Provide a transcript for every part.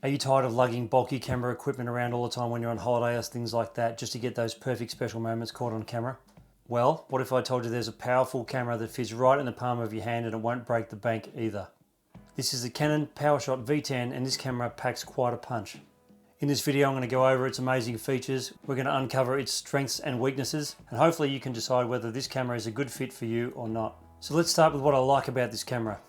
Are you tired of lugging bulky camera equipment around all the time when you're on holiday or things like that just to get those perfect special moments caught on camera? Well, what if I told you there's a powerful camera that fits right in the palm of your hand and it won't break the bank either? This is the Canon Powershot V10 and this camera packs quite a punch. In this video I'm going to go over its amazing features, we're going to uncover its strengths and weaknesses, and hopefully you can decide whether this camera is a good fit for you or not. So let's start with what I like about this camera.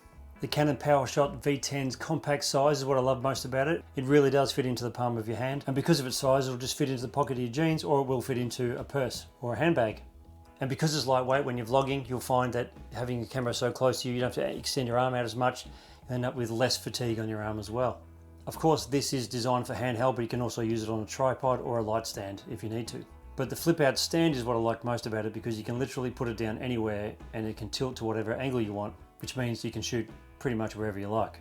The Canon Powershot V10's compact size is what I love most about it. It really does fit into the palm of your hand, and because of its size it'll just fit into the pocket of your jeans, or it will fit into a purse or a handbag. And because it's lightweight, when you're vlogging you'll find that having a camera so close to you, you don't have to extend your arm out as much. You end up with less fatigue on your arm as well. Of course this is designed for handheld, but you can also use it on a tripod or a light stand if you need to. But the flip out stand is what I like most about it, because you can literally put it down anywhere and it can tilt to whatever angle you want, which means you can shoot pretty much wherever you like.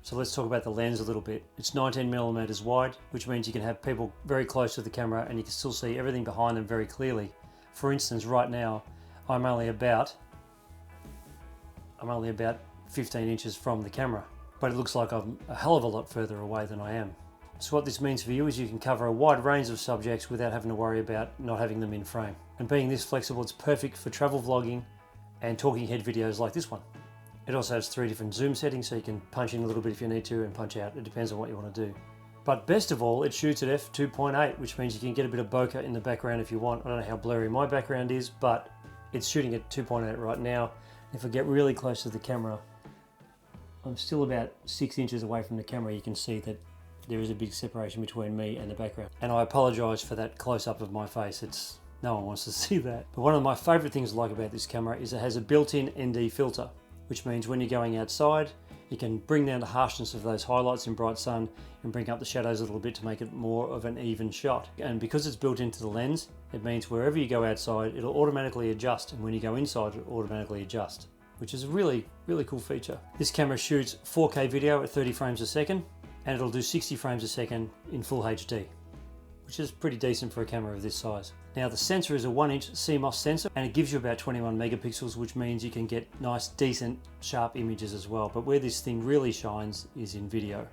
So let's talk about the lens a little bit. It's 19mm wide, which means you can have people very close to the camera and you can still see everything behind them very clearly. For instance, right now I'm only about 15 inches from the camera, but it looks like I'm a hell of a lot further away than I am. So what this means for you is you can cover a wide range of subjects without having to worry about not having them in frame. And being this flexible, it's perfect for travel vlogging and talking head videos like this one. It also has 3 different zoom settings, so you can punch in a little bit if you need to and punch out. It depends on what you want to do. But best of all, it shoots at f2.8, which means you can get a bit of bokeh in the background if you want. I don't know how blurry my background is, but it's shooting at 2.8 right now. If I get really close to the camera, I'm still about 6 inches away from the camera. You can see that there is a big separation between me and the background. And I apologise for that close-up of my face. No one wants to see that. But one of my favourite things I like about this camera is it has a built-in ND filter, which means when you're going outside, you can bring down the harshness of those highlights in bright sun and bring up the shadows a little bit to make it more of an even shot. And because it's built into the lens, it means wherever you go outside, it'll automatically adjust, and when you go inside, it'll automatically adjust, which is a really cool feature. This camera shoots 4K video at 30 frames a second, and it'll do 60 frames a second in full HD, which is pretty decent for a camera of this size. Now the sensor is a 1-inch CMOS sensor, and it gives you about 21 megapixels, which means you can get nice, decent, sharp images as well. But where this thing really shines is in video.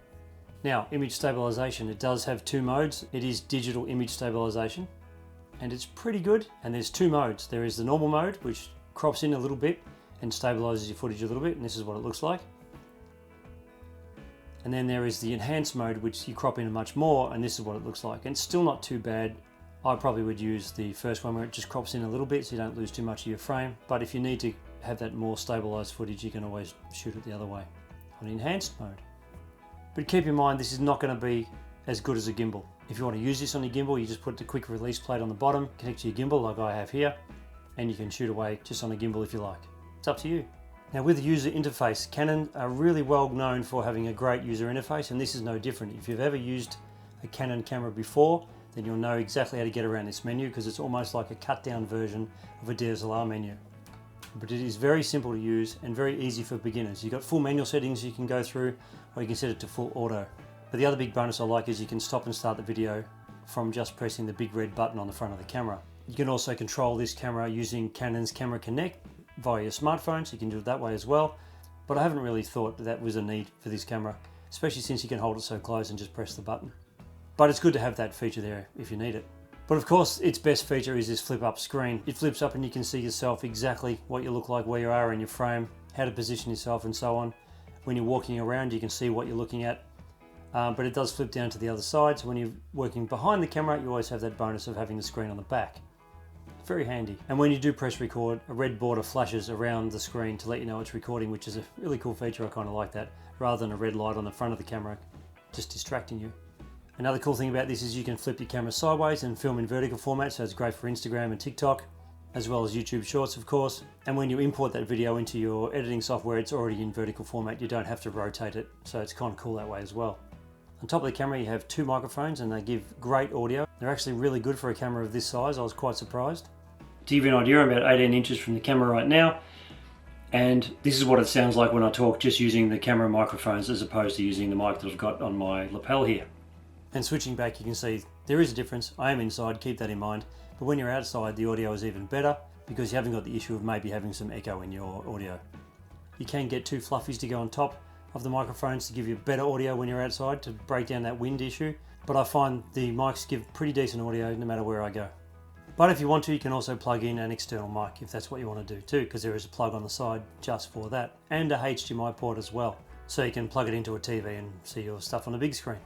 Now, image stabilization, it does have 2 modes. It is digital image stabilization, and it's pretty good. And there's 2 modes. There is the normal mode, which crops in a little bit and stabilizes your footage a little bit, and this is what it looks like. And then there is the enhanced mode, which you crop in much more, and this is what it looks like. And it's still not too bad. I probably would use the first one where it just crops in a little bit so you don't lose too much of your frame. But if you need to have that more stabilized footage, you can always shoot it the other way on enhanced mode. But keep in mind, this is not going to be as good as a gimbal. If you want to use this on your gimbal, you just put the quick release plate on the bottom, connect to your gimbal like I have here, and you can shoot away just on a gimbal if you like. It's up to you. Now with the user interface, Canon are really well known for having a great user interface, and this is no different. If you've ever used a Canon camera before, then you'll know exactly how to get around this menu, because it's almost like a cut down version of a DSLR menu. But it is very simple to use and very easy for beginners. You've got full manual settings you can go through, or you can set it to full auto. But the other big bonus I like is you can stop and start the video from just pressing the big red button on the front of the camera. You can also control this camera using Canon's Camera Connect via your smartphone, so you can do it that way as well. But I haven't really thought that was a need for this camera, especially since you can hold it so close and just press the button. But it's good to have that feature there if you need it. But of course, its best feature is this flip up screen. It flips up and you can see yourself exactly what you look like, where you are in your frame, how to position yourself and so on. When you're walking around, you can see what you're looking at. But it does flip down to the other side, so when you're working behind the camera, you always have that bonus of having the screen on the back. It's very handy. And when you do press record, a red border flashes around the screen to let you know it's recording, which is a really cool feature. I kind of like that, rather than a red light on the front of the camera just distracting you. Another cool thing about this is you can flip your camera sideways and film in vertical format, so it's great for Instagram and TikTok, as well as YouTube Shorts, of course. And when you import that video into your editing software, it's already in vertical format. You don't have to rotate it, so it's kind of cool that way as well. On top of the camera, you have 2 microphones, and they give great audio. They're actually really good for a camera of this size. I was quite surprised. To give you an idea, I'm about 18 inches from the camera right now, and this is what it sounds like when I talk just using the camera microphones as opposed to using the mic that I've got on my lapel here. And switching back, you can see there is a difference. I am inside, keep that in mind. But when you're outside, the audio is even better because you haven't got the issue of maybe having some echo in your audio. You can get 2 fluffies to go on top. of the microphones to give you better audio when you're outside, to break down that wind issue. But I find the mics give pretty decent audio no matter where I go. But if you want to, you can also plug in an external mic if that's what you want to do too, because there is a plug on the side just for that, and a HDMI port as well. So you can plug it into a TV and see your stuff on a big screen.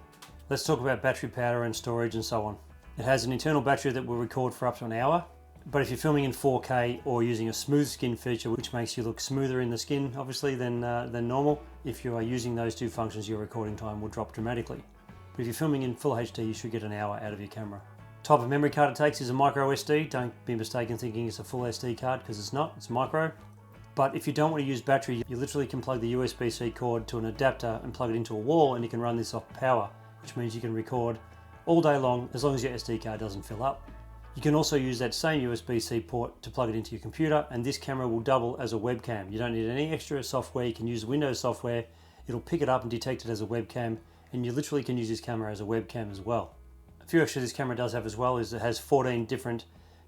Let's talk about battery power and storage and so on. It has an internal battery that will record for up to an hour. But if you're filming in 4K or using a smooth skin feature, which makes you look smoother in the skin, obviously, than normal, if you are using those two functions, your recording time will drop dramatically. But if you're filming in full HD, you should get an hour out of your camera. Type of memory card it takes is a micro SD. Don't be mistaken thinking it's a full SD card, because it's not, it's micro. But if you don't want to use battery, you literally can plug the USB-C cord to an adapter and plug it into a wall, and you can run this off power, which means you can record all day long as your SD card doesn't fill up. You can also use that same USB-C port to plug it into your computer, and this camera will double as a webcam. You don't need any extra software. You can use Windows software. It'll pick it up and detect it as a webcam, and you literally can use this camera as a webcam as well. A few extra this camera does have as well is it has 14 different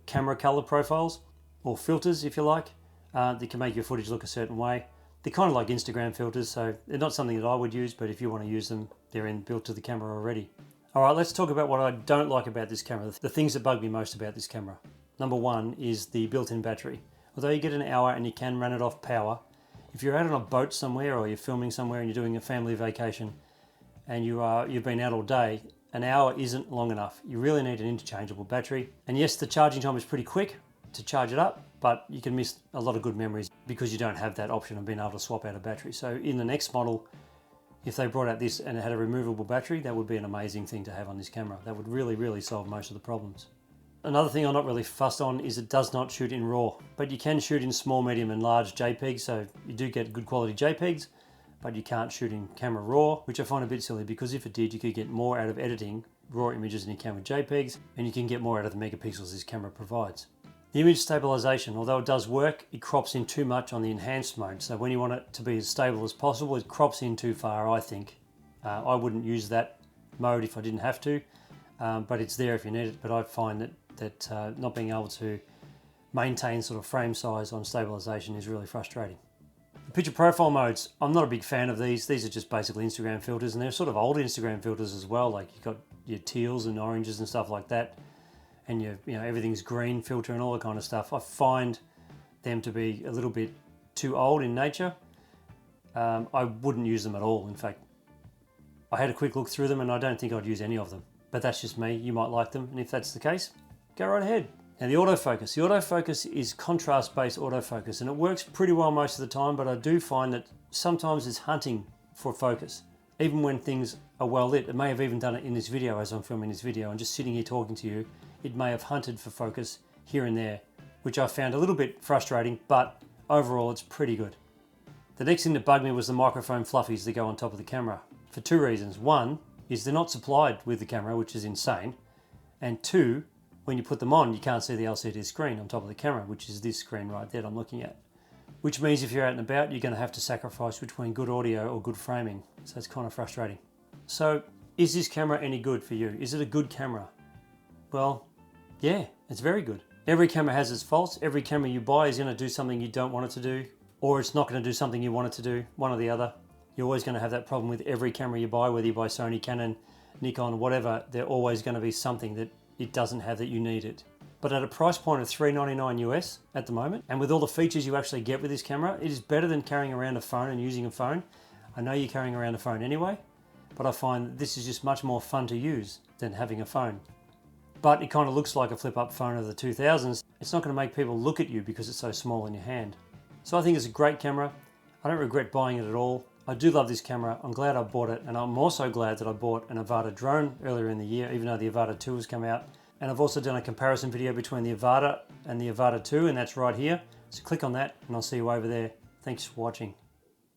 camera color profiles, or filters if you like, that can make your footage look a certain way. They're kind of like Instagram filters, so they're not something that I would use, but if you want to use them, they're built to the camera already. Alright, let's talk about what I don't like about this camera, the things that bug me most about this camera. Number one is the built-in battery. Although you get an hour and you can run it off power, if you're out on a boat somewhere or you're filming somewhere and you're doing a family vacation and you've been out all day, an hour isn't long enough. You really need an interchangeable battery. And yes, the charging time is pretty quick to charge it up, but you can miss a lot of good memories because you don't have that option of being able to swap out a battery. So in the next model, if they brought out this and it had a removable battery, that would be an amazing thing to have on this camera. That would really, really solve most of the problems. Another thing I'm not really fussed on is it does not shoot in RAW, but you can shoot in small, medium and large JPEGs, so you do get good quality JPEGs, but you can't shoot in camera RAW, which I find a bit silly, because if it did, you could get more out of editing RAW images than you can with JPEGs, and you can get more out of the megapixels this camera provides. The image stabilization, although it does work, it crops in too much on the enhanced mode. So when you want it to be as stable as possible, it crops in too far, I think. I wouldn't use that mode if I didn't have to, but it's there if you need it. But I find that not being able to maintain sort of frame size on stabilization is really frustrating. The picture profile modes, I'm not a big fan of these. These are just basically Instagram filters, and they're sort of old Instagram filters as well. Like you've got your teals and oranges and stuff like that. And everything's green filter and all that kind of stuff. I find them to be a little bit too old in nature. I wouldn't use them at all. In fact, I had a quick look through them and I don't think I'd use any of them. But that's just me. You might like them, and if that's the case, go right ahead. Now the autofocus. The autofocus is contrast-based autofocus, and it works pretty well most of the time, but I do find that sometimes it's hunting for focus. Even when things are well lit. It may have even done it in this video as I'm filming this video and just sitting here talking to you. It may have hunted for focus here and there, which I found a little bit frustrating, but overall it's pretty good. The next thing that bugged me was the microphone fluffies that go on top of the camera, for two reasons. One is they're not supplied with the camera, which is insane. And two, when you put them on, you can't see the LCD screen on top of the camera, which is this screen right there that I'm looking at. Which means if you're out and about, you're going to have to sacrifice between good audio or good framing. So it's kind of frustrating. So is this camera any good for you? Is it a good camera? Well, yeah, it's very good. Every camera has its faults. Every camera you buy is going to do something you don't want it to do, or it's not going to do something you want it to do, one or the other. You're always going to have that problem with every camera you buy, whether you buy Sony, Canon, Nikon, whatever. They're always going to be something that it doesn't have that you need it. But at a price point of $399 US at the moment, and with all the features you actually get with this camera, it is better than carrying around a phone and using a phone. I know you're carrying around a phone anyway, but I find that this is just much more fun to use than having a phone. But it kind of looks like a flip-up phone of the 2000s. It's not going to make people look at you because it's so small in your hand. So I think it's a great camera. I don't regret buying it at all. I do love this camera. I'm glad I bought it, and I'm also glad that I bought an Avata drone earlier in the year, even though the Avata 2 has come out. And I've also done a comparison video between the Avata and the Avata 2, and that's right here. So click on that, and I'll see you over there. Thanks for watching.